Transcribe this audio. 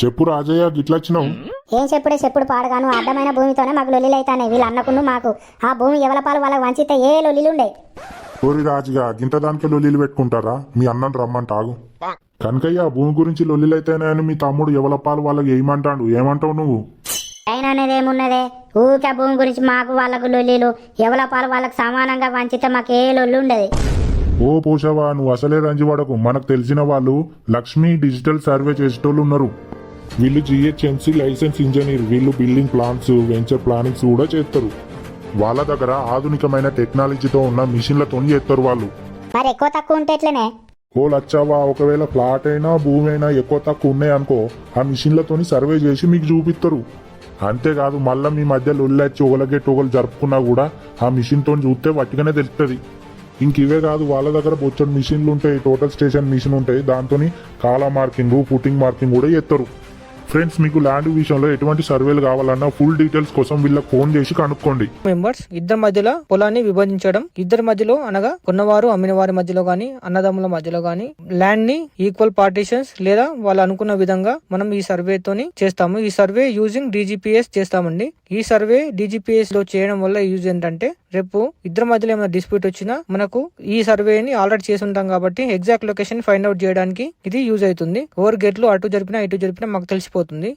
చెప్పు రాజయ్య గిట్లొచ్చినావు. ఏం చెప్పుడు పాడగాను. అడ్డమైన భూమితోనే మాకు లొల్లిలైతానే. వీళ్ళు అన్నకును మాకు ఆ భూమి ఎవలపాలు వాళ్ళకి వంచితే ఏ లొల్లిలుండే. ఓరి రాజుగా గింత దానికి లొల్లిలు పెట్టుకుంటారా? మీ అన్నను రమ్మంటాగు. కనకయ్య భూమి గురించి లొల్లిలైతేనే మీ తమ్ముడు ఎవలపాలు వాళ్ళకి ఏమంటాడు, ఏమంటావు నువ్వు? ఆయన అనేది ఏమున్నదే, ఊరికే భూమి గురించి మాకు వాళ్ళకు లొల్లిలు, ఎవలపాలు వాళ్ళకి సమానంగా వంచితే మాకు ఏ లొల్లి ఉండదు. ఓ పోషవా, నువ్వు అసలే రంజివాడకు. మనకు తెలిసిన వాళ్ళు లక్ష్మీ డిజిటల్ సర్వే చేసేటోళ్ళు ఉన్నారు. వీళ్ళు జిహెచ్ఎంసీ లైసెన్స్ ఇంజనీర్. వీళ్ళు బిల్డింగ్ ప్లాన్స్, వెంచర్ ప్లానింగ్స్ కూడా చేస్తారు. వాళ్ళ దగ్గర ఆధునికమైన టెక్నాలజీతో ఉన్న మిషన్లతో చేస్తారు వాళ్ళు. మరి ఎక్కువ తక్కువ ఉంటే ఎట్లనే? ఓ లచ్చావా, ఒకవేళ ఫ్లాట్ అయినా భూమి అయినా ఎక్కువ తక్కువ ఉన్నాయి అనుకో, ఆ మిషన్లతోని సర్వే చేసి మీకు చూపిస్తారు. అంతేకాదు మళ్ళీ మీ మధ్య లొల్లొచ్చి ఒకలగెట్టి ఒకరు జరుపుకున్నా కూడా ఆ మిషన్తో చూస్తే వట్టిగానే తెలుస్తుంది. ఇంక ఇవే కాదు, వాళ్ళ దగ్గర బొచ్చడు మిషన్లు ఉంటాయి. టోటల్ స్టేషన్ మిషన్ ఉంటాయి. దాంతో కాలా మార్కింగ్, ఫుటింగ్ మార్కింగ్ కూడా చేస్తారు. ఫ్రెండ్స్, మీకు ల్యాండ్ విషయంలో ఎటువంటి సర్వేలు కావాలన్నా ఫుల్ డీటెయిల్స్ కోసం వీళ్ళకి ఫోన్ చేసి కనుక్కోండి. మెంబర్స్ ఇద్దరి మధ్యలో పొలాన్ని విభజించడం, ఇద్దరి మధ్యలో అనగా కొన్నవారు అమ్మిన వారి మధ్యలో గానీ అన్నదమ్ముల మధ్యలో గానీ ల్యాండ్ ని ఈక్వల్ పార్టీషన్స్ లేదా వాళ్ళు అనుకున్న విధంగా మనం ఈ సర్వేతోని చేస్తాము. ఈ సర్వే యూజింగ్ DGPS చేస్తామండి. ఈ సర్వే DGPS లో చేయడం వల్ల యూజ్ ఏంటంటే రేపు ఇద్దరి మధ్యలో ఏమైనా డిస్ప్యూట్ వచ్చినా మనకు ఈ సర్వేని ఆల్రెడీ చేసి ఉంటాం కాబట్టి ఎగ్జాక్ట్ లొకేషన్ ఫైండ్ అవుట్ చేయడానికి ఇది యూజ్ అవుతుంది. ఓవర్ గేట్లు అటు జరిపినా ఇటు జరిపినా మాకు తెలిసిపోతుంది.